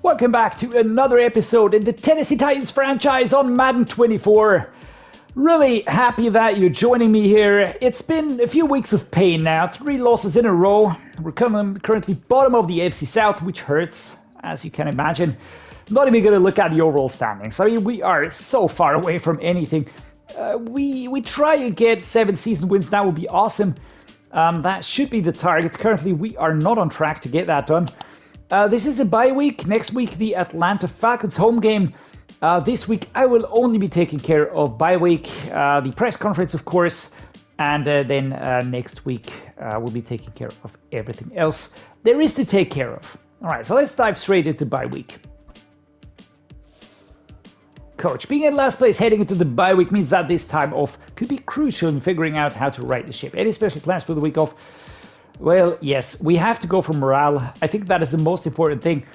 Welcome back to another episode in the Tennessee Titans franchise on Madden 24. Really happy that you're joining me here. It's been a few weeks of pain now, 3 losses in a row. We're currently bottom of the AFC South, which hurts, as you can imagine. Not even going to look at the overall standings. I mean, we are so far away from anything. We try and get 7 season wins, that would be awesome. That should be the target. Currently, we are not on track to get that done. This is a bye week. Next week, the Atlanta Falcons home game. This week, I will only be taking care of bye week, the press conference, of course, and then next week, we'll be taking care of everything else there is to take care of. All right, so let's dive straight into bye week. Coach, being in last place heading into the bye week means that this time off could be crucial in figuring out how to right the ship. Any special plans for the week off? Well, yes, we have to go for morale. I think that is the most important thing.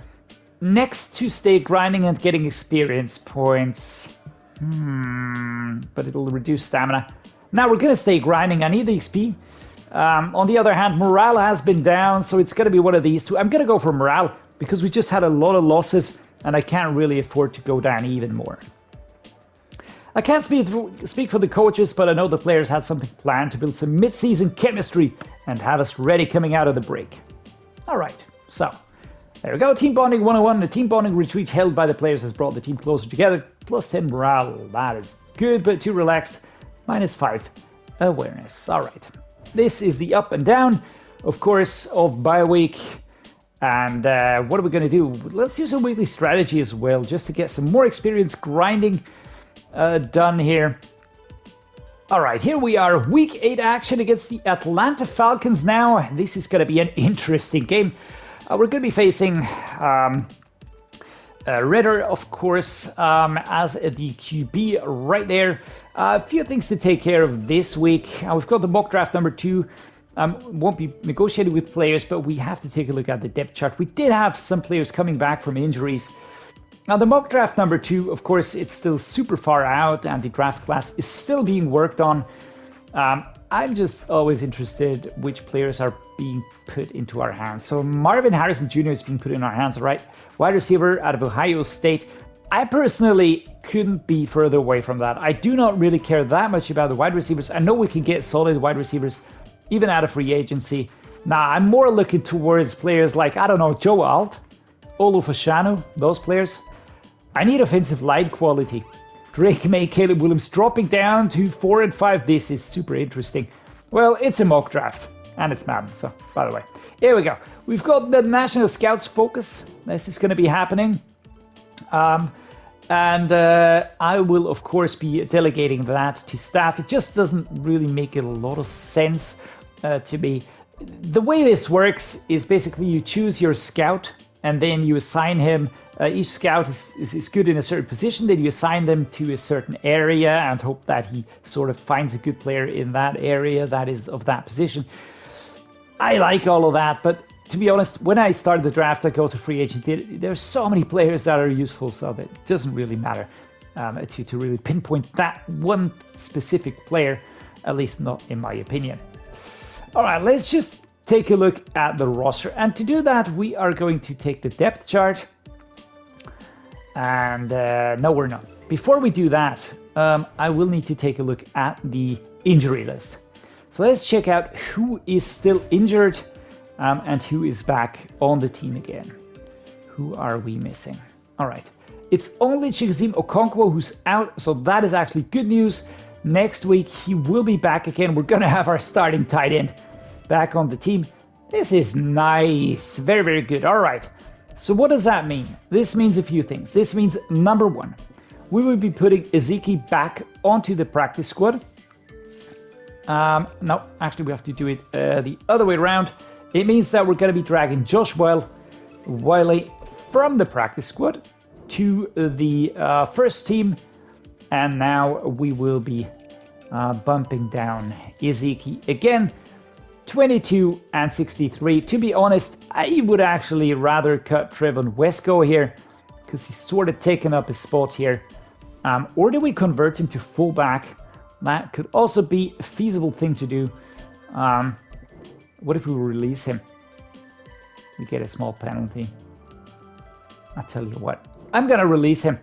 Next to stay grinding and getting experience points. But it'll reduce stamina. Now we're going to stay grinding. I need the XP. On the other hand, morale has been down, so it's going to be one of these two. I'm going to go for morale because we just had a lot of losses and I can't really afford to go down even more. I can't speak for the coaches, but I know the players had something planned to build some mid-season chemistry and have us ready coming out of the break. All right, so there we go. Team Bonding 101. The team bonding retreat held by the players has brought the team closer together. Plus 10 morale. That is good, but too relaxed. -5 awareness. All right. This is the up and down, of course, of bye week. And what are we going to do? Let's do some weekly strategy as well, just to get some more experience grinding done here. All right, here we are. Week 8 action against the Atlanta Falcons now. This is going to be an interesting game. We're going to be facing Redder, of course, as the QB right there. A few things to take care of this week. We've got the mock draft number 2. Won't be negotiated with players, but we have to take a look at the depth chart. We did have some players coming back from injuries. Now, the mock draft number 2, of course, it's still super far out, and the draft class is still being worked on. I'm just always interested which players are being put into our hands. So Marvin Harrison Jr. is being put in our hands, right? Wide receiver out of Ohio State. I personally couldn't be further away from that. I do not really care that much about the wide receivers. I know we can get solid wide receivers even out of free agency. Now, I'm more looking towards players like, I don't know, Joe Alt, Olufashanu, those players. I need offensive line quality. Drake May, Caleb Williams dropping down to 4 and 5. This is super interesting. Well, it's a mock draft, and it's Madden, so by the way. Here we go. We've got the National Scouts focus. This is going to be happening. I will, of course, be delegating that to staff. It just doesn't really make a lot of sense to me. The way this works is basically you choose your scout, and then you assign him. Each scout is good in a certain position, then you assign them to a certain area and hope that he sort of finds a good player in that area that is of that position. I like all of that, but to be honest, when I start the draft, I go to free agent. There's so many players that are useful, so that it doesn't really matter to really pinpoint that one specific player, at least not in my opinion. All right, let's just take a look at the roster. And to do that, we are going to take the depth chart. And no, we're not. Before we do that, I will need to take a look at the injury list. So let's check out who is still injured and who is back on the team again. Who are we missing? All right. It's only Chig Okonkwo who's out, so that is actually good news. Next week, he will be back again. We're going to have our starting tight end back on the team. This is nice. Very, very good. All right. So what does that mean? This means a few things. This means, number 1, we will be putting Ezekiel back onto the practice squad. No, actually we have to do it the other way around. It means that we're going to be dragging Josh Whyle from the practice squad to the first team. And now we will be bumping down Ezekiel again. 22 and 63. To be honest, I would actually rather cut Trevon Wesco here because he's sort of taken up his spot here. Or do we convert him to fullback? That could also be a feasible thing to do. What if we release him? We get a small penalty. I tell you what, I'm going to release him.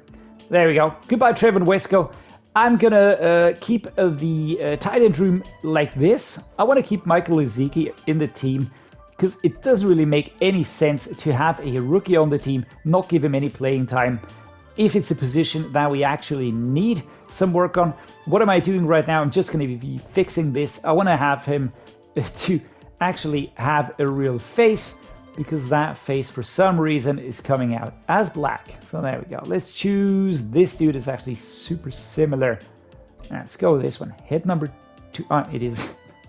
There we go. Goodbye, Trevor Wesco. I'm going to keep the tight end room like this. I want to keep Michael Ezeki in the team because it doesn't really make any sense to have a rookie on the team, not give him any playing time. If it's a position that we actually need some work on, what am I doing right now? I'm just going to be fixing this. I want to have him to actually have a real face, because that face for some reason is coming out as black. So there we go. Let's choose this dude. Is actually super similar. Let's go with this one. Head number 2. It is.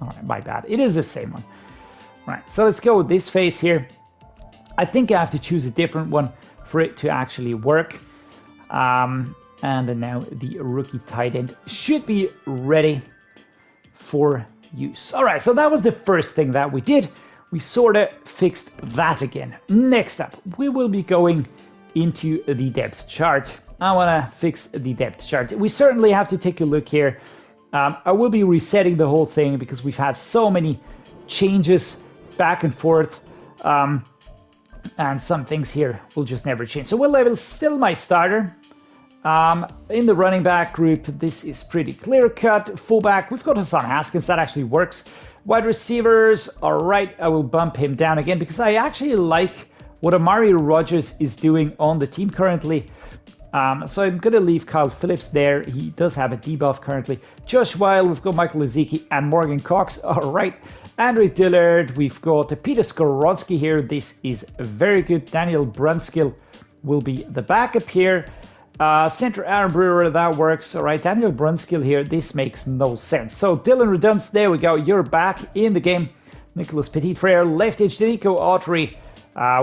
All right, my bad. It is the same one. Right. So let's go with this face here. I think I have to choose a different one for it to actually work. And now the rookie tight end should be ready for use. All right. So that was the first thing that we did. We sort of fixed that again. Next up, we will be going into the depth chart. I want to fix the depth chart. We certainly have to take a look here. I will be resetting the whole thing because we've had so many changes back and forth. And some things here will just never change. So Will Levis still my starter. In the running back group, this is pretty clear cut. Fullback, we've got Hassan Haskins. That actually works. Wide receivers, all right, I will bump him down again because I actually like what Amari Rodgers is doing on the team currently. So I'm going to leave Kyle Phillips there. He does have a debuff currently. Josh Whyle, we've got Michael Ezeki and Morgan Cox. All right. Andre Dillard, we've got Peter Skoronski here. This is very good. Daniel Brunskill will be the backup here. Center Aaron Brewer, that works. All right, Daniel Brunskill here. This makes no sense. So Dylan Redunce, there we go. You're back in the game. Nicholas Petit-Frere, left edge, Denico Autry.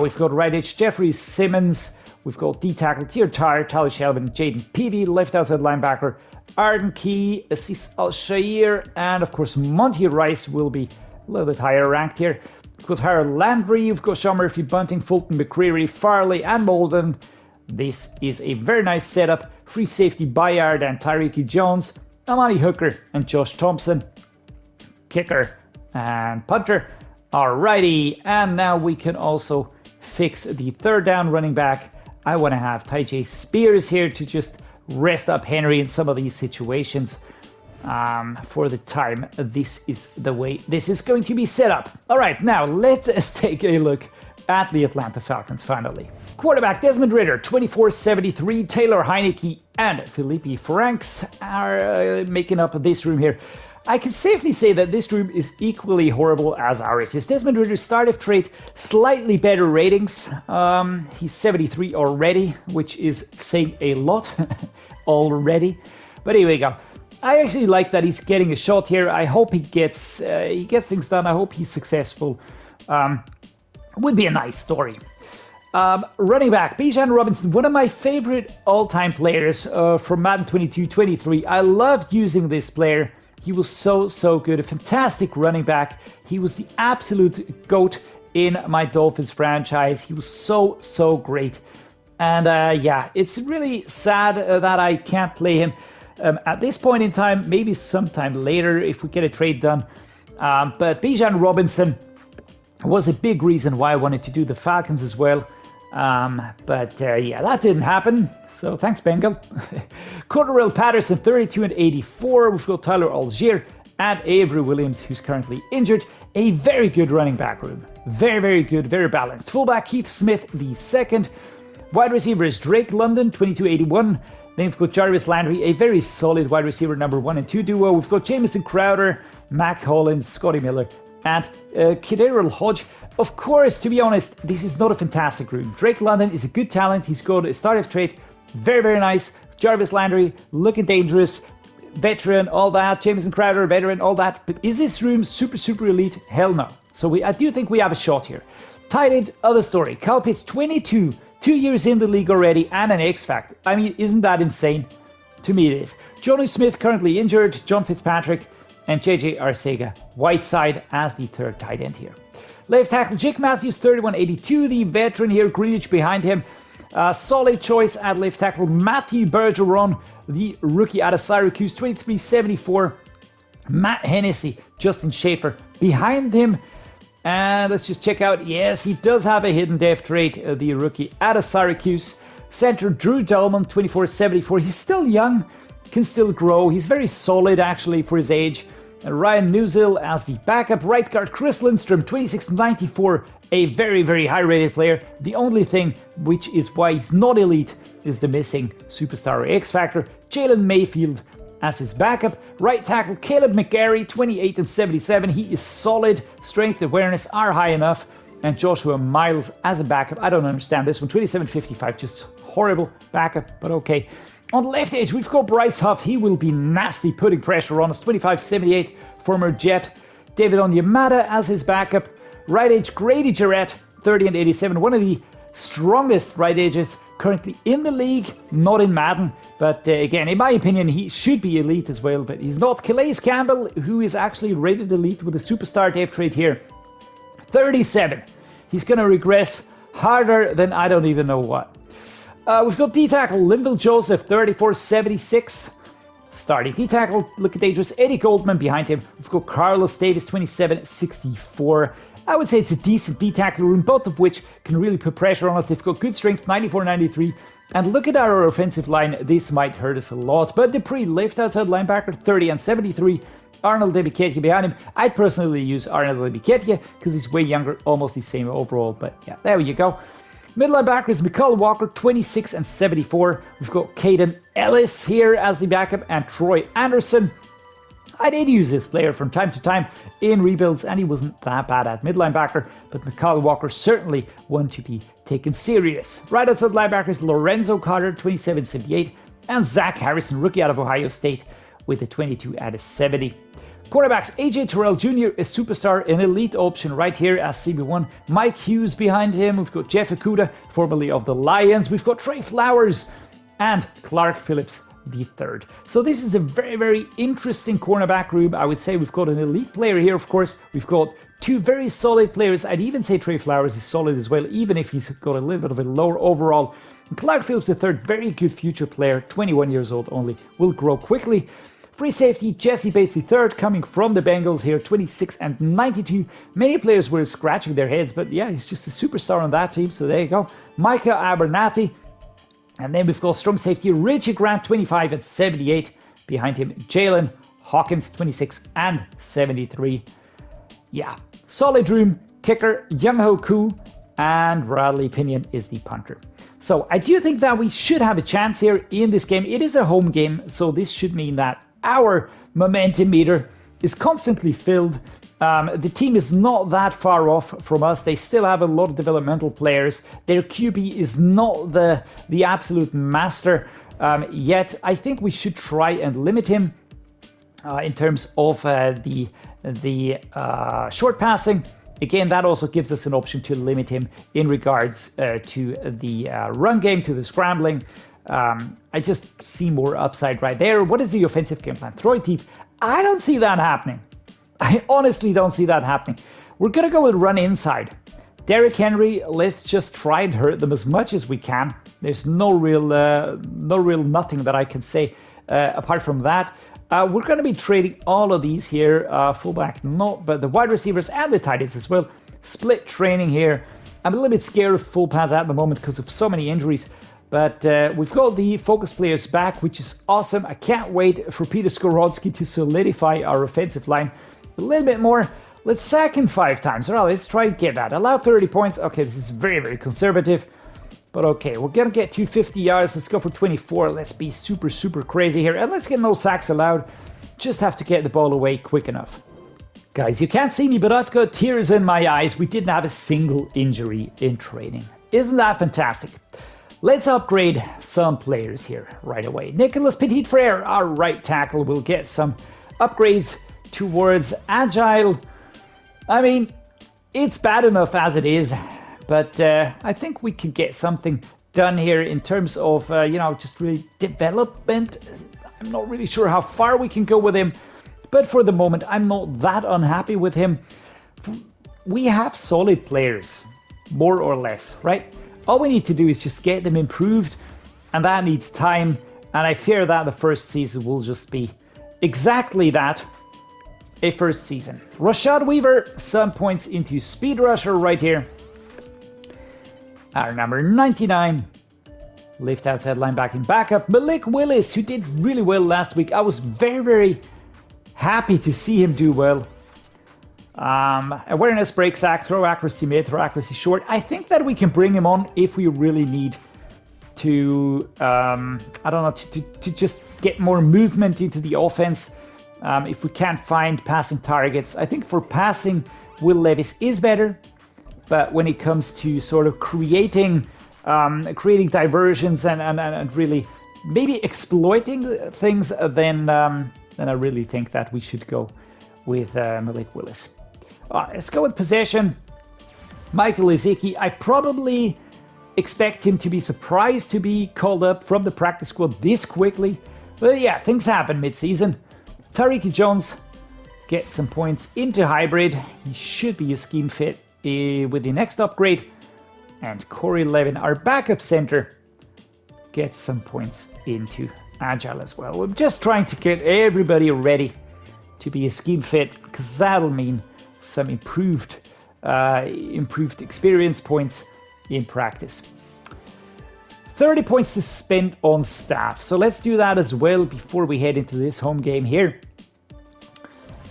We've got right edge, Jeffrey Simmons. We've got D-tackle, Tier Tyre, Tyler Shelvin, Jaden Peavy, left outside linebacker, Arden Key, Assis Al-Shaair, and of course Monty Rice will be a little bit higher ranked here. We've got Harold Landry, you've got Sean Murphy, Bunting, Fulton, McCreary, Farley, and Molden. This is a very nice setup. Free safety Bayard and Tyreek Jones, Amani Hooker and Josh Thompson, kicker and punter. Alrighty, and now we can also fix the third down running back. I want to have Tyjae Spears here to just rest up Henry in some of these situations. For the time, this is the way this is going to be set up. All right, now let us take a look at the Atlanta Falcons finally. Quarterback Desmond Ridder, 2473, Taylor Heineke, and Felipe Franks are making up this room here. I can safely say that this room is equally horrible as ours. His Desmond Ridder's startup trait, slightly better ratings. He's 73 already, which is saying a lot already. But here we go. I actually like that he's getting a shot here. I hope he gets things done. I hope he's successful. Would be a nice story. Running back, Bijan Robinson, one of my favorite all-time players from Madden 22-23. I loved using this player. He was so good. A fantastic running back. He was the absolute GOAT in my Dolphins franchise. He was so great. And yeah, it's really sad that I can't play him at this point in time. Maybe sometime later if we get a trade done. But Bijan Robinson was a big reason why I wanted to do the Falcons as well. But yeah, that didn't happen. So thanks, Bengal. Cordarrelle Patterson, 32 and 84. We've got Tyler Al-Shaair and Avery Williams, who's currently injured. A very good running back room. Very good, very balanced. Fullback Keith Smith, the second. Wide receiver is Drake London, 2281. Then we've got Jarvis Landry, a very solid wide receiver number 1 and 2 duo. We've got Jamison Crowder, Mac Hollins, Scotty Miller, and Kidarrell Hodge. Of course, to be honest, this is not a fantastic room. Drake London is a good talent. He's got a startup trait. Very nice. Jarvis Landry, looking dangerous. Veteran, all that. Jamison Crowder, veteran, all that. But is this room super elite? Hell no. So I do think we have a shot here. Tight end, other story. Kyle Pitts, 22. 2 years in the league already and an X-Factor. I mean, isn't that insane? To me it is. Johnny Smith currently injured. John Fitzpatrick and JJ Arcega Whiteside as the third tight end here. Left tackle, Jake Matthews, 3182, the veteran here, Greenwich behind him. Solid choice at left tackle, Matthew Bergeron, the rookie out of Syracuse, 2374. Matt Hennessy, Justin Schaefer behind him. And let's just check out. Yes, he does have a hidden dev trait, the rookie out of Syracuse. Center Drew Dolman, 24-74. He's still young, can still grow. He's very solid, actually, for his age. Ryan Newsill as the backup. Right guard Chris Lindstrom, 26-94. A very, very high-rated player. The only thing, which is why he's not elite, is the missing superstar or X-Factor. Jalen Mayfield as his backup. Right tackle Caleb McGarry, 28-77. He is solid. Strength, awareness are high enough. And Joshua Miles as a backup. I don't understand this one. 27-55, just horrible backup, but okay. On the left edge, we've got Bryce Huff. He will be nasty, putting pressure on us. 25-78, former Jet. David Onyemata as his backup. Right edge, Grady Jarrett, 30-87. One of the strongest right edges currently in the league, not in Madden. But again, in my opinion, he should be elite as well, but he's not. Calais Campbell, who is actually rated elite with a superstar dev trait here. 37. He's going to regress harder than I don't even know what. We've got D-tackle Linville Joseph, 34-76. Starting D-tackle, look at dangerous Eddie Goldman behind him. We've got Carlos Davis, 27-64. I would say it's a decent D-tackle room, both of which can really put pressure on us. They've got good strength, 94-93. And look at our offensive line. This might hurt us a lot. But Dupree, left outside linebacker, 30-73. Arnold Ebiketia behind him. I'd personally use Arnold Ebiketia because he's way younger, almost the same overall. But yeah, there you go. Middle linebacker is McCall Walker, 26-74. We've got Caden Ellis here as the backup and Troy Anderson. I did use this player from time to time in rebuilds and he wasn't that bad at middle linebacker, but McCall Walker certainly one to be taken serious. Right outside linebacker is Lorenzo Carter, 27-78, and Zach Harrison, rookie out of Ohio State, with a 22-70. Quarterbacks, AJ Terrell Jr., a superstar, an elite option right here as CB1. Mike Hughes behind him. We've got Jeff Okuda, formerly of the Lions. We've got Trey Flowers and Clark Phillips III. So this is a very, very interesting cornerback room. I would say we've got an elite player here, of course. We've got two very solid players. I'd even say Trey Flowers is solid as well, even if he's got a little bit of a lower overall. And Clark Phillips III, very good future player, 21 years old only, will grow quickly. Free safety, Jesse Bates III, coming from the Bengals here, 26-92. Many players were scratching their heads, but yeah, he's just a superstar on that team, so there you go. Micah Abernathy. And then we've got strong safety, Richie Grant, 25-78. Behind him, Jaelyn Hawkins, 26-73. Yeah, solid room. Kicker, Young-Ho Koo, and Bradley Pinion is the punter. So I do think that we should have a chance here in this game. It is a home game, so this should mean that our momentum meter is constantly filled. The team is not that far off from us. They still have a lot of developmental players. Their QB is not the absolute master yet. I think we should try and limit him in terms of the short passing. Again, that also gives us an option to limit him in regards to the run game, to the scrambling. I just see more upside right there. What is the offensive game plan? Throw it deep. I don't see that happening. I honestly don't see that happening. We're going to go with run inside. Derrick Henry, let's just try and hurt them as much as we can. There's no real nothing that I can say apart from that. We're going to be trading all of these here. Fullback, not, but the wide receivers and the tight ends as well. Split training here. I'm a little bit scared of full pads at the moment because of so many injuries. But we've got the focus players back, which is awesome. I can't wait for Peter Skoronski to solidify our offensive line a little bit more. Let's sack him 5 times. All right, let's try and get that. Allow 30 points. Okay, this is very, very conservative. But okay, we're going to get 250 yards. Let's go for 24. Let's be super, super crazy here. And let's get no sacks allowed. Just have to get the ball away quick enough. Guys, you can't see me, but I've got tears in my eyes. We didn't have a single injury in training. Isn't that fantastic? Let's upgrade some players here right away. Nicholas Petit-Frere, our right tackle, will get some upgrades towards agile. I mean, it's bad enough as it is, but I think we can get something done here in terms of, just really development. I'm not really sure how far we can go with him, but for the moment, I'm not that unhappy with him. We have solid players, more or less, right? All we need to do is just get them improved, and that needs time, and I fear that the first season will just be exactly that. a first season. Rashad Weaver, some points into speed rusher right here. Our number 99. Lift outside linebacking backup, Malik Willis, who did really well last week. I was very, very happy to see him do well. Awareness, break sack, throw accuracy mid, throw accuracy short. I think that we can bring him on if we really need to, I don't know, to just get more movement into the offense. If we can't find passing targets. I think for passing, Will Levis is better. But when it comes to sort of creating diversions and really maybe exploiting things, then I really think that we should go with Malik Willis. Let's go with possession. Michael Ezeki, I probably expect him to be surprised to be called up from the practice squad this quickly. But yeah, things happen mid-season. Tyreek Jones gets some points into hybrid. He should be a scheme fit with the next upgrade. And Corey Levin, our backup center, gets some points into agile as well. We're just trying to get everybody ready to be a scheme fit, because that'll mean some improved experience points in practice. 30 points to spend on staff. So let's do that as well before we head into this home game here.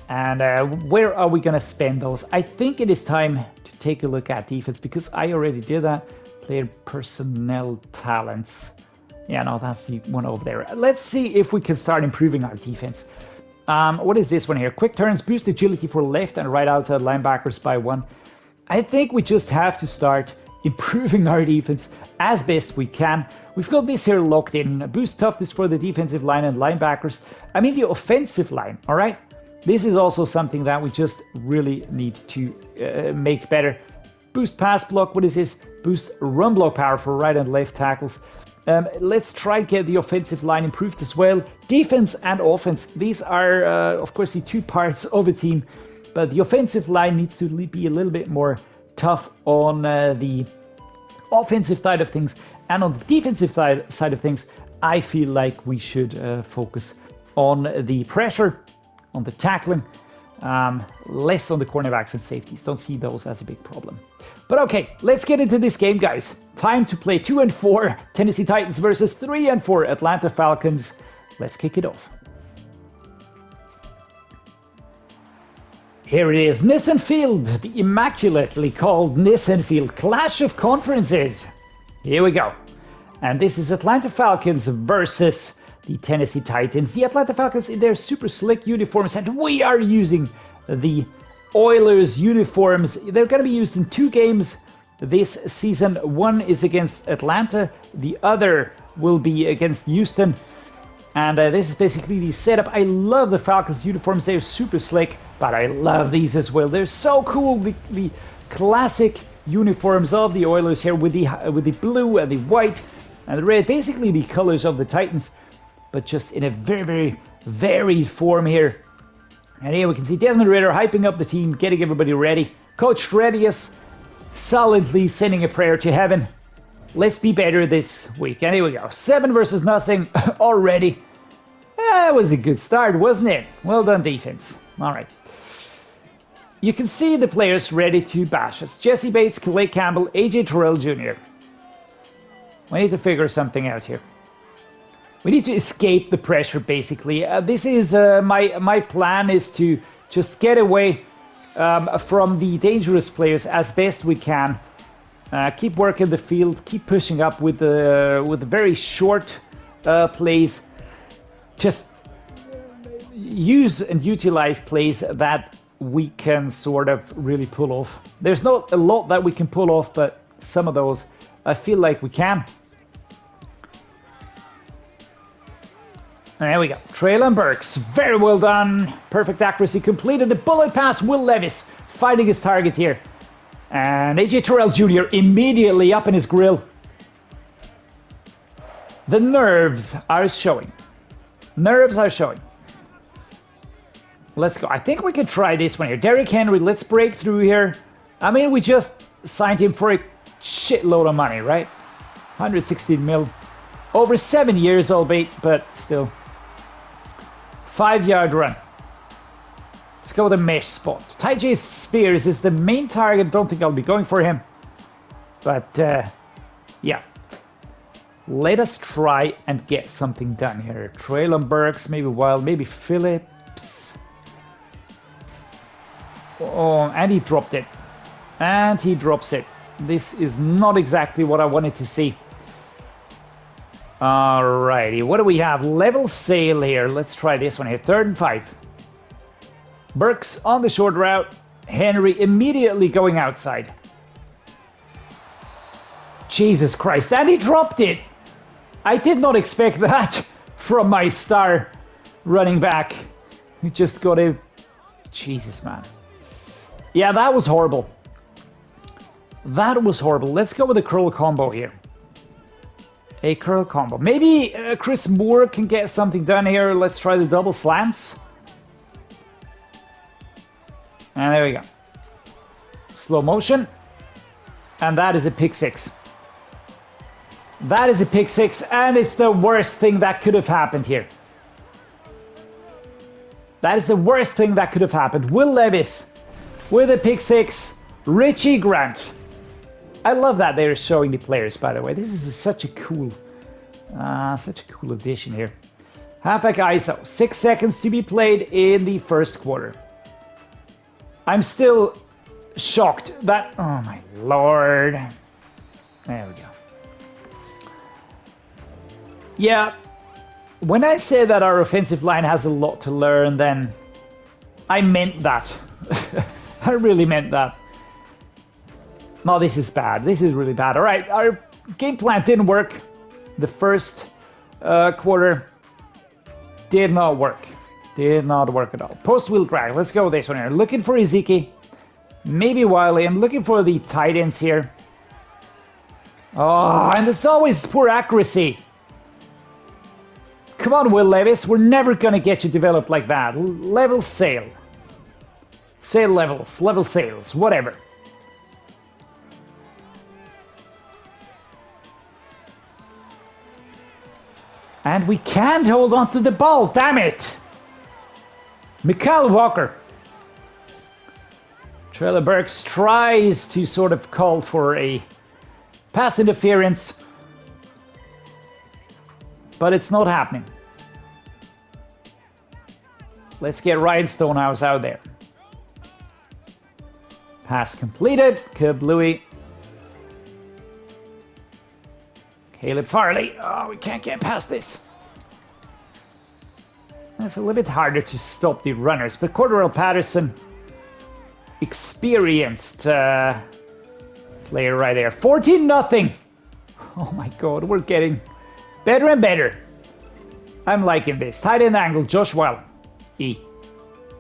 And where are we going to spend those? I think it is time to take a look at defense, because I already did that. Player personnel talents. Yeah, no, that's the one over there. Let's see if we can start improving our defense. What is this one here? Quick turns, boost agility for left and right outside linebackers by 1. I think we just have to start improving our defense as best we can. We've got this here locked in. Boost toughness for the defensive line and linebackers. I mean the offensive line, all right? This is also something that we just really need to make better. Boost pass block, what is this? Boost run block power for right and left tackles. Let's try and get the offensive line improved as well. Defense and offense, these are of course the two parts of a team, but the offensive line needs to be a little bit more tough on the offensive side of things, and on the defensive side of things, I feel like we should focus on the pressure, on the tackling, less on the cornerbacks and safeties. Don't see those as a big problem. But okay, let's get into this game, guys. Time to play 2-4 Tennessee Titans versus 3-4 Atlanta Falcons. Let's kick it off. Here it is, Nissan Field, the immaculately called Nissan Field Clash of Conferences. Here we go. And this is Atlanta Falcons versus the Tennessee Titans. The Atlanta Falcons in their super slick uniforms, and we are using the Oilers uniforms. They're going to be used in 2 games this season. One is against Atlanta, the other will be against Houston. And this is basically the setup. I love the Falcons uniforms. They're super slick, but I love these as well. They're so cool. The classic uniforms of the Oilers here with the blue and the white and the red, basically the colors of the Titans, but just in a very, very varied form here. And here we can see Desmond Ridder hyping up the team, getting everybody ready. Coach Dreddeus solidly sending a prayer to heaven. Let's be better this week. And here we go. 7 versus nothing already. That was a good start, wasn't it? Well done, defense. All right. You can see the players ready to bash us. Jesse Bates, Calais Campbell, AJ Terrell Jr. We need to figure something out here. We need to escape the pressure, basically. This is my plan is to just get away from the dangerous players as best we can. Keep working the field, keep pushing up with the very short plays. Just use and utilize plays that we can sort of really pull off. There's not a lot that we can pull off, but some of those I feel like we can. There we go. Treylon Burks, very well done. Perfect accuracy, completed the bullet pass. Will Levis finding his target here. And AJ Terrell Jr. immediately up in his grill. The nerves are showing. Nerves are showing. Let's go. I think we can try this one here. Derrick Henry, let's break through here. I mean, we just signed him for a shitload of money, right? 116 mil. Over 7 years, albeit, but still. 5-yard run. Let's go with the mesh spot. Tyjae's Spears is the main target. Don't think I'll be going for him. But, yeah. Let us try and get something done here. Treylon, Burks, maybe Whyle, maybe Phillips. Oh, and he dropped it. And he drops it. This is not exactly what I wanted to see. Alrighty, what do we have? Level sail here. Let's try this one here. 3rd and 5. Burks on the short route. Henry immediately going outside. Jesus Christ, and he dropped it. I did not expect that from my star running back. He just got a... Jesus, man. Yeah, that was horrible. That was horrible. Let's go with a curl combo here. A curl combo. Maybe Chris Moore can get something done here. Let's try the double slants. And there we go. Slow motion. And that is a pick 6. That is a pick 6, and it's the worst thing that could have happened here. That is the worst thing that could have happened. Will Levis with a pick 6. Richie Grant. I love that they're showing the players, by the way. This is such a cool addition here. Halfback ISO. 6 seconds to be played in the first quarter. I'm still shocked that... Oh my lord. There we go. Yeah, when I say that our offensive line has a lot to learn, then I meant that. I really meant that. No, this is bad. This is really bad. All right, our game plan didn't work. The first quarter did not work. Did not work at all. Post wheel drag. Let's go with this one here. Looking for Ezekiel. Maybe Whyle. I'm looking for the tight ends here. Oh, and it's always poor accuracy. Come on, Will Levis. We're never going to get you developed like that. Level sail. Sail levels. Level sails. Whatever. And we can't hold on to the ball. Damn it. Mikal Walker. Treylon Burks tries to sort of call for a pass interference. But it's not happening. Let's get Ryan Stonehouse out there. Pass completed. Kablooey. Caleb Farley. Oh, we can't get past this. It's a little bit harder to stop the runners, but Cordarrelle Patterson, experienced player right there. 14-0. Oh my God, we're getting better and better. I'm liking this. Tight end angle, Josh Whyle.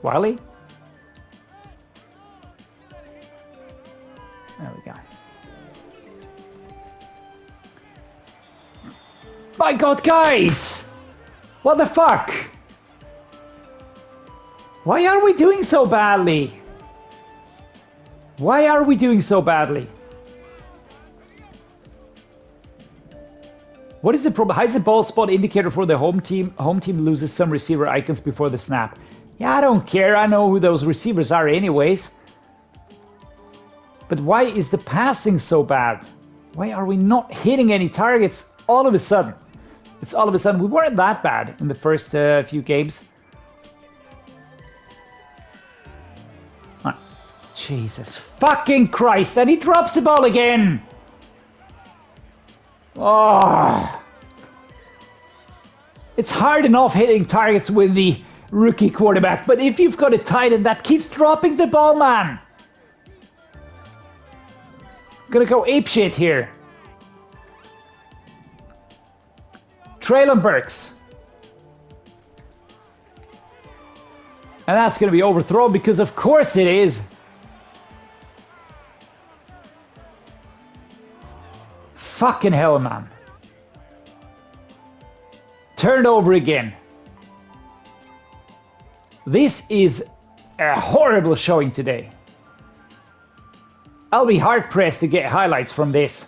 Whyle? There we go. My God, guys! What the fuck? Why are we doing so badly? Why are we doing so badly? What is the problem? Hides the ball spot indicator for the home team. Home team loses some receiver icons before the snap. Yeah, I don't care. I know who those receivers are anyways. But why is the passing so bad? Why are we not hitting any targets all of a sudden? It's all of a sudden. We weren't that bad in the first few games. Oh, Jesus fucking Christ. And he drops the ball again. Oh. It's hard enough hitting targets with the rookie quarterback, but if you've got a tight end that keeps dropping the ball, man. Gonna go apeshit here. Treylon Burks. And that's gonna be overthrown because of course it is. Fucking hell, man. Turned over again. This is a horrible showing today. I'll be hard-pressed to get highlights from this.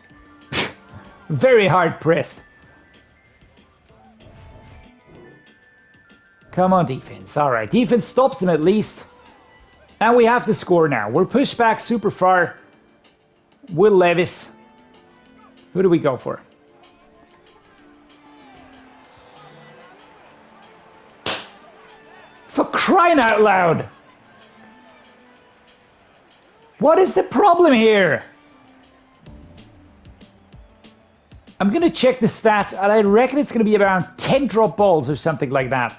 Very hard-pressed. Come on, defense. All right, defense stops them at least. And we have to score now. We're pushed back super far. Will Levis. Who do we go for? For crying out loud! What is the problem here? I'm gonna check the stats, and I reckon it's gonna be around 10 drop balls or something like that.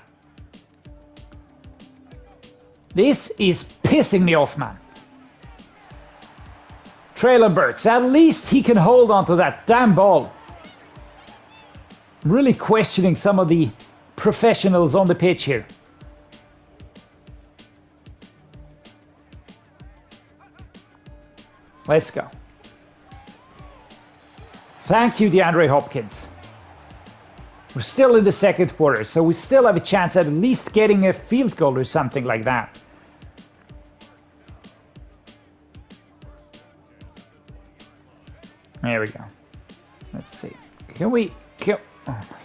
This is pissing me off, man. Treylon Burks, at least he can hold on to that damn ball. I'm really questioning some of the professionals on the pitch here. Let's go. Thank you, DeAndre Hopkins. We're still in the second quarter, so we still have a chance at least getting a field goal or something like that. There we go. Let's see. Can we kill? Oh my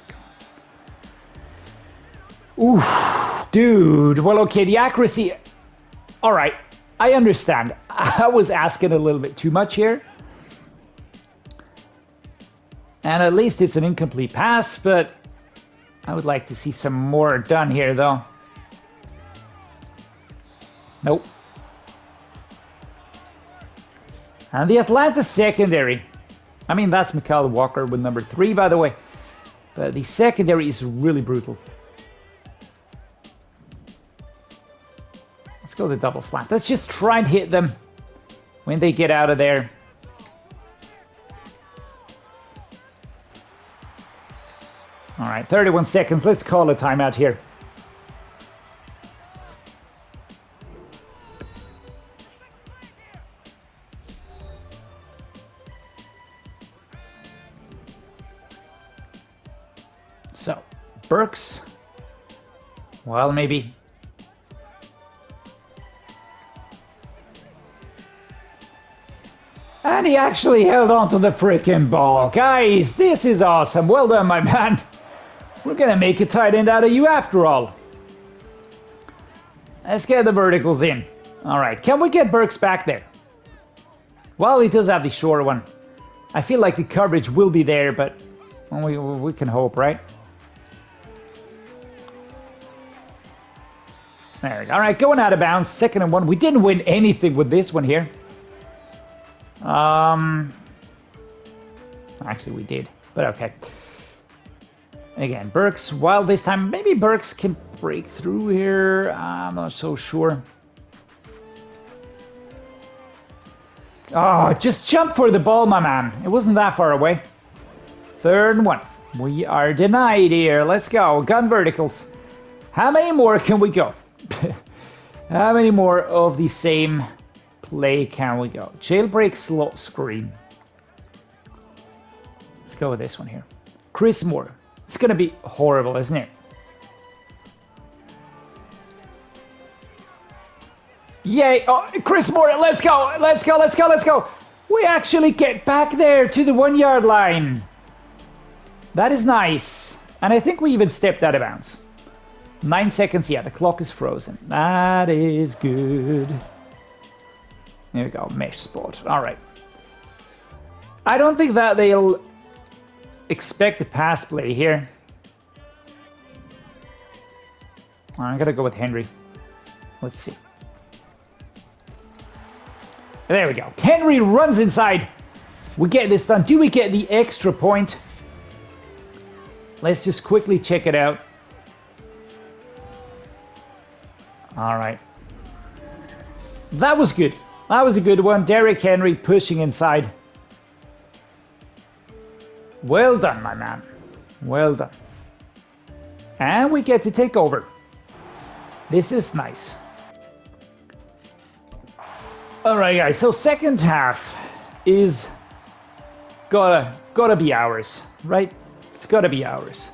god. Ooh, dude. Well, okay, the accuracy. All right, I understand. I was asking a little bit too much here. And at least it's an incomplete pass, but I would like to see some more done here, though. Nope. And the Atlanta secondary. I mean, that's Mykal Walker with number 3, by the way. But the secondary is really brutal. Let's go the double slant. Let's just try and hit them when they get out of there. All right, 31 seconds. Let's call a timeout here. So, Burks. Well, maybe. And he actually held on to the freaking ball. Guys, this is awesome. Well done, my man. We're going to make a tight end out of you after all. Let's get the verticals in. All right, can we get Burks back there? Well, he does have the short one. I feel like the coverage will be there, but we can hope, right? There we go. All right, going out of bounds, 2nd and 1. We didn't win anything with this one here. Actually, we did, but okay. Again, Burks, while this time, maybe Burks can break through here. I'm not so sure. Oh, just jump for the ball, my man. It wasn't that far away. 3rd and 1. We are denied here. Let's go. Gun verticals. How many more can we go? How many more of the same play can we go? Jailbreak slot screen. Let's go with this one here. Chris Moore. It's going to be horrible, isn't it? Yay. Oh, Chris Moore, let's go. Let's go, let's go, let's go. We actually get back there to the 1 yard line. That is nice. And I think we even stepped out of bounds. 9 seconds. Yeah, the clock is frozen. That is good. There we go. Mesh spot. All right. I don't think that they'll expect a pass play here. I'm gonna go with Henry. Let's see. There we go. Henry runs inside. We get this done. Do we get the extra point? Let's just quickly check it out. All right. That was good. That was a good one. Derrick Henry pushing inside. Well done, my man. Well done. And we get to take over. This is nice. All right, guys. So second half is gotta be ours, right? It's gotta be ours.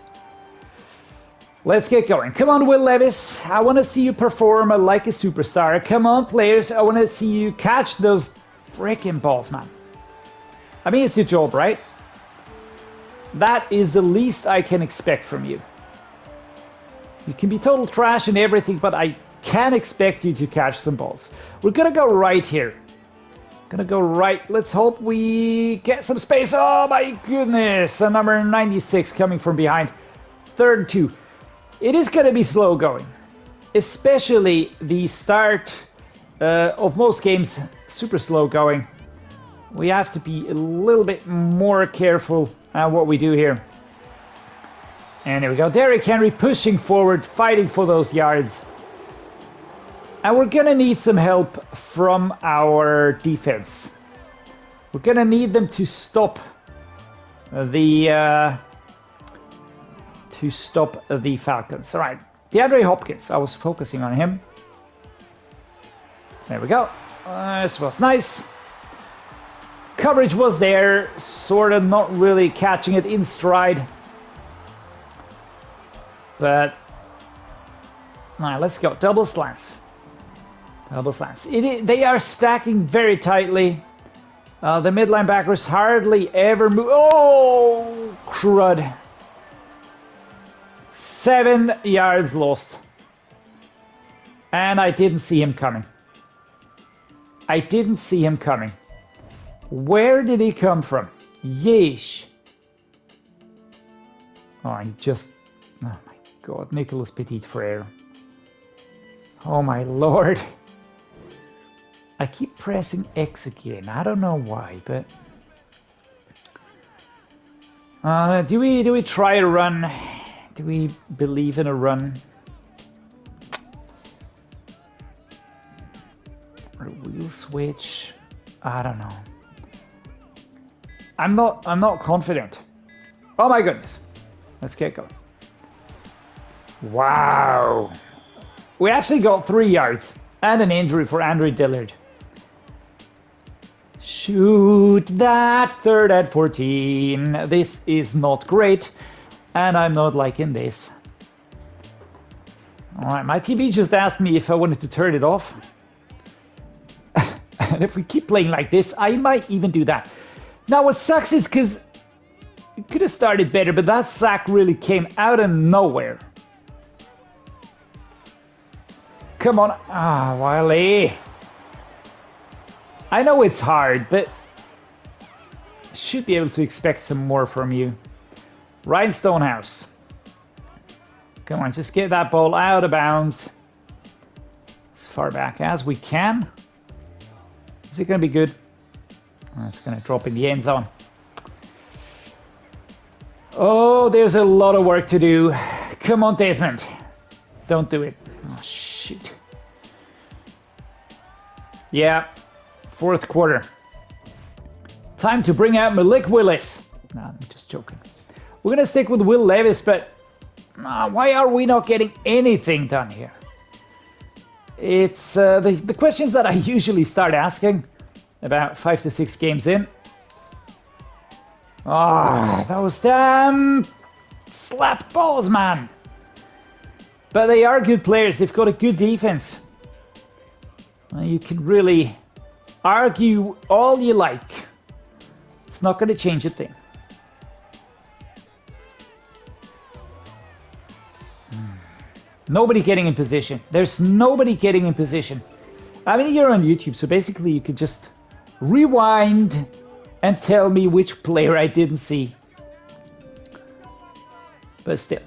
Let's get going. Come on, Will Levis. I want to see you perform like a superstar. Come on, players. I want to see you catch those freaking balls, man. I mean, it's your job, right? That is the least I can expect from you. You can be total trash and everything, but I can expect you to catch some balls. We're gonna go right here. Gonna go right. Let's hope we get some space. Oh my goodness. Number 96 coming from behind. 3rd and 2. It is gonna be slow going. Especially the start of most games. Super slow going. We have to be a little bit more careful at what we do here. And there we go. Derrick Henry pushing forward, fighting for those yards. And we're going to need some help from our defense. We're going to need them to stop the Falcons. All right. DeAndre Hopkins. I was focusing on him. There we go. This was nice. Coverage was there. Sort of not really catching it in stride. But all right, let's go. Double slants. Double slants. They are stacking very tightly. The mid linebackers hardly ever move. Oh, crud. 7 yards lost. And I didn't see him coming. I didn't see him coming. Where did he come from? Yeesh. Oh, he just... Oh my god. Nicholas Petit-Frere. Oh my lord. I keep pressing X again. I don't know why, but... do we try a run? Do we believe in a run? Or wheel switch? I don't know. I'm not confident. Oh my goodness. Let's get going. Wow. We actually got 3 yards and an injury for Andre Dillard. Shoot that. 3rd and 14. This is not great. And I'm not liking this. Alright, my TV just asked me if I wanted to turn it off. And if we keep playing like this, I might even do that. Now what sucks is because it could have started better, but that sack really came out of nowhere. Come on. Ah, Whyle. I know it's hard, but should be able to expect some more from you. Ryan Stonehouse. Come on, just get that ball out of bounds. As far back as we can. Is it going to be good? Oh, it's going to drop in the end zone. Oh, there's a lot of work to do. Come on, Desmond. Don't do it. Oh, shoot. Yeah, 4th quarter. Time to bring out Malik Willis. No, I'm just joking. We're going to stick with Will Levis, but why are we not getting anything done here? It's the questions that I usually start asking about 5 to 6 games in. Ah, those damn slap balls, man. But they are good players. They've got a good defense. You can really argue all you like. It's not going to change a thing. Nobody getting in position. There's nobody getting in position. I mean, you're on YouTube, so basically you could just rewind and tell me which player I didn't see. But still.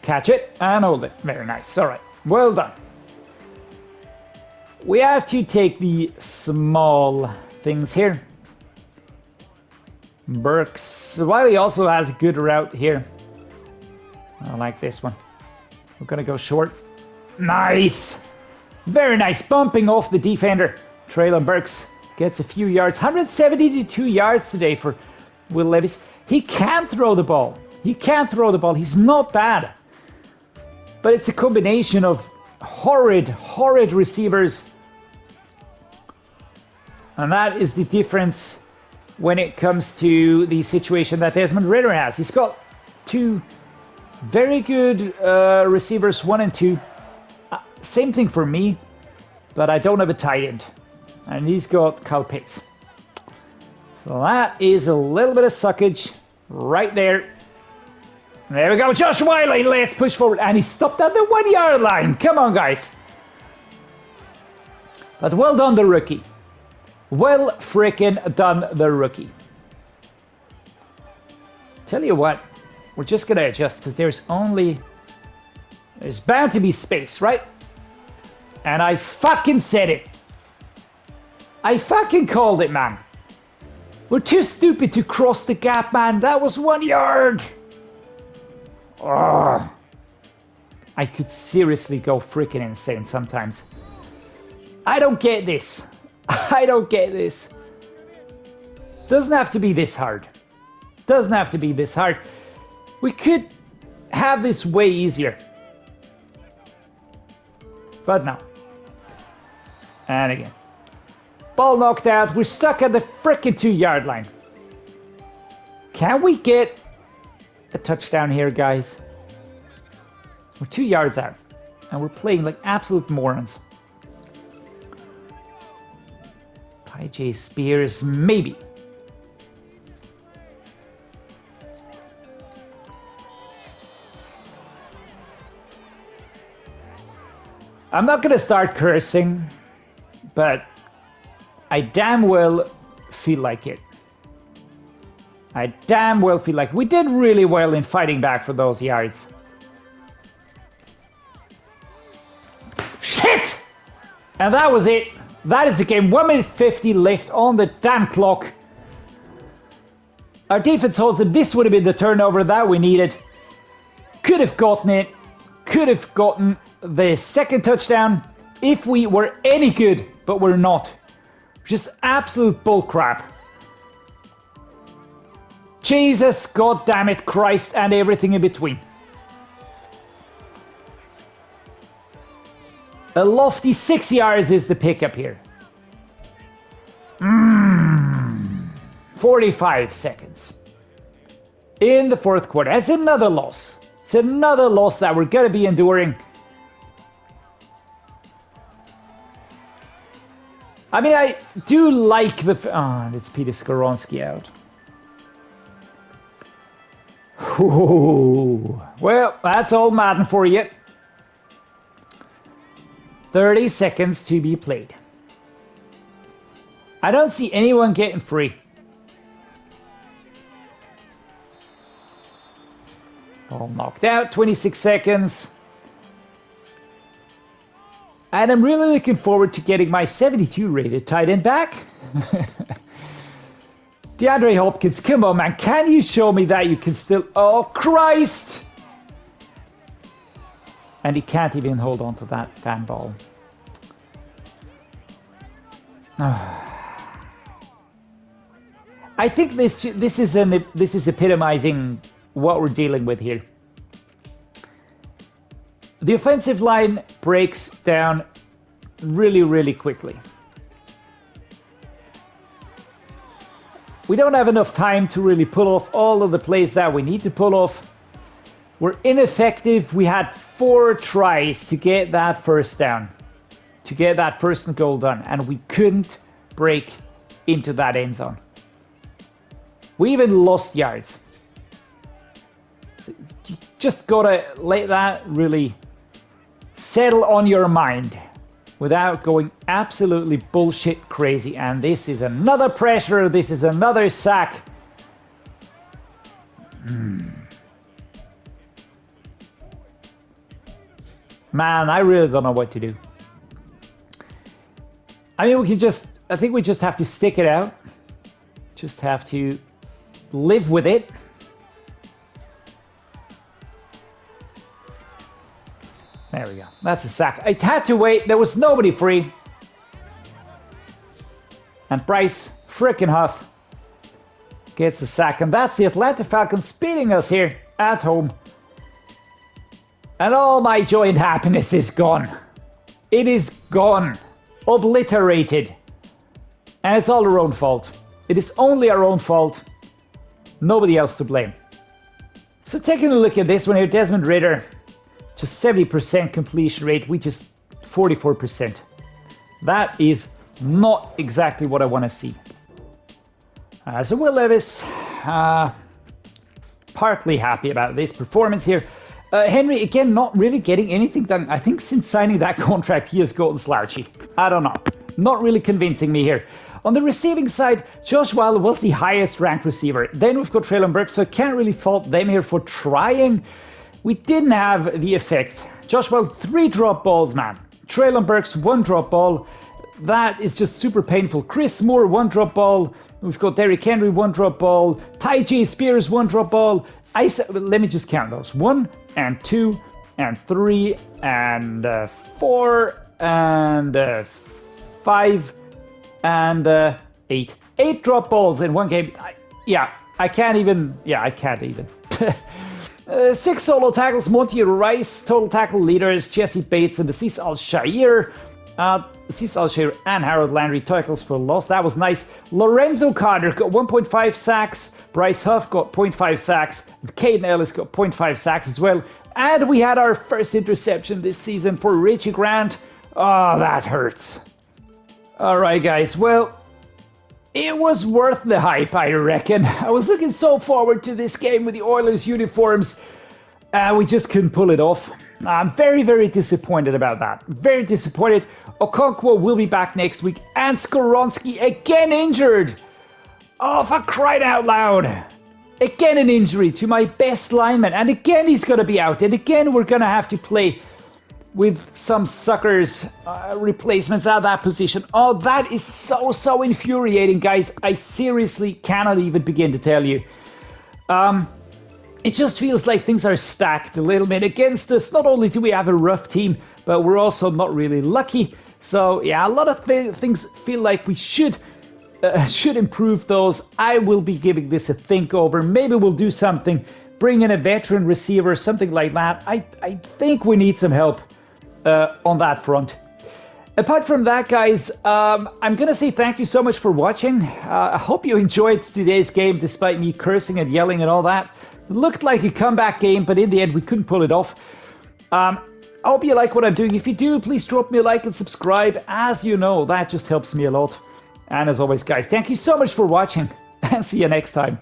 Catch it and hold it. Very nice. All right. Well done. We have to take the small things here. Burks. Whyle also has a good route here. I like this one. We're going to go short. Nice. Very nice. Bumping off the defender. Treylon Burks gets a few yards. 172 yards today for Will Levis. He can throw the ball. He can throw the ball. He's not bad. But it's a combination of horrid receivers. And that is the difference when it comes to the situation that Desmond Ridder has. He's got 2 very good receivers, 1 and 2. Same thing for me, but I don't have a tight end. And he's got Kyle Pitts. So that is a little bit of suckage. Right there. There we go. Josh Whyle, let's push forward. And he stopped at the 1 yard line. Come on, guys. But well done, the rookie. Well frickin' done, the rookie. Tell you what, we're just gonna adjust because there's bound to be space, right? And I fucking said it. I fucking called it, man. We're too stupid to cross the gap, man. That was 1 yard. Oh, I could seriously go freaking insane sometimes. I don't get this. I don't get this. Doesn't have to be this hard. Doesn't have to be this hard. We could have this way easier. But no. And again. Ball knocked out. We're stuck at the freaking 2 yard line. Can we get a touchdown here, guys? We're 2 yards out. And we're playing like absolute morons. Tyjae Spears, maybe. I'm not gonna start cursing, but I damn well feel like it. I damn well feel like we did really well in fighting back for those yards. Shit! And that was it. That is the game. 1 minute 50 left on the damn clock. Our defense holds it. This would have been the turnover that we needed. Could have gotten it. Could have gotten the second touchdown if we were any good, but we're not. Just absolute bullcrap. Jesus, God damn it, Christ, and everything in between. A lofty 6 yards is the pickup here. 45 seconds. In the fourth quarter. That's another loss. It's another loss that we're going to be enduring. I mean, I do like the... Oh, it's Peter Skoronski out. Ooh. Well, that's all Madden for you. 30 seconds to be played. I don't see anyone getting free. Ball knocked out, 26 seconds. And I'm really looking forward to getting my 72 rated tight end back. DeAndre Hopkins, come on, man. Can you show me that you can still... Oh, Christ! And he can't even hold on to that damn ball. I think this is epitomizing what we're dealing with here. The offensive line breaks down really, really quickly. We don't have enough time to really pull off all of the plays that we need to pull off. We're ineffective. We had 4 tries to get that first down, to get that first and goal done, and we couldn't break into that end zone. We even lost yards. So you just gotta let that really settle on your mind without going absolutely bullshit crazy. And this is another pressure. This is another sack. Man, I really don't know what to do. I mean, I think we just have to stick it out. Just have to live with it. There we go. That's a sack. I had to wait. There was nobody free. And Bryce frickin' Huff gets the sack. And that's the Atlanta Falcons beating us here at home. And all my joy and happiness is gone. It is gone. Obliterated. And it's all our own fault. It is only our own fault. Nobody else to blame. So taking a look at this one here, Desmond Ridder, just 70% completion rate, we just 44%. That is not exactly what I want to see. So Will Levis, partly happy about this performance here. Henry, again, not really getting anything done. I think since signing that contract, he has gotten slouchy. I don't know. Not really convincing me here. On the receiving side, Josh Whyle was the highest ranked receiver. Then we've got Treylon Burks, so I can't really fault them here for trying. We didn't have the effect. Josh Whyle, 3 drop balls, man. Treylon Burks, 1 drop ball. That is just super painful. Chris Moore, 1 drop ball. We've got Derrick Henry, 1 drop ball. Tyjae Spears, 1 drop ball. Let me just count those. 1 and 2 and 3 and 4 and 5 and 8. 8 drop balls in one game. I can't even. 6 solo tackles. Monty Rice, total tackle leaders. Jesse Bates and Aziz Al-Shaair. Aziz Al-Shaair and Harold Landry tackles for loss. That was nice. Lorenzo Carter got 1.5 sacks. Bryce Huff got 0.5 sacks. Caden Ellis got 0.5 sacks as well. And we had our first interception this season for Richie Grant. Oh, that hurts. Alright guys, well, it was worth the hype, I reckon. I was looking so forward to this game with the Oilers uniforms. We just couldn't pull it off. I'm very, very disappointed about that. Very disappointed. Okonkwo will be back next week. And Skoronski again injured. Oh, for crying out loud. Again an injury to my best lineman. And again he's going to be out. And again we're going to have to play with some suckers replacements at that position. Oh, that is so infuriating, guys. I seriously cannot even begin to tell you. It just feels like things are stacked a little bit against us. Not only do we have a rough team, but we're also not really lucky. So yeah, a lot of things feel like we should improve those. I will be giving this a think over. Maybe we'll do something. Bring in a veteran receiver, something like that. I think we need some help on that front. Apart from that, guys, I'm going to say thank you so much for watching. I hope you enjoyed today's game despite me cursing and yelling and all that. It looked like a comeback game, but in the end, we couldn't pull it off. I hope you like what I'm doing. If you do, please drop me a like and subscribe. As you know, that just helps me a lot. And as always, guys, thank you so much for watching, and see you next time.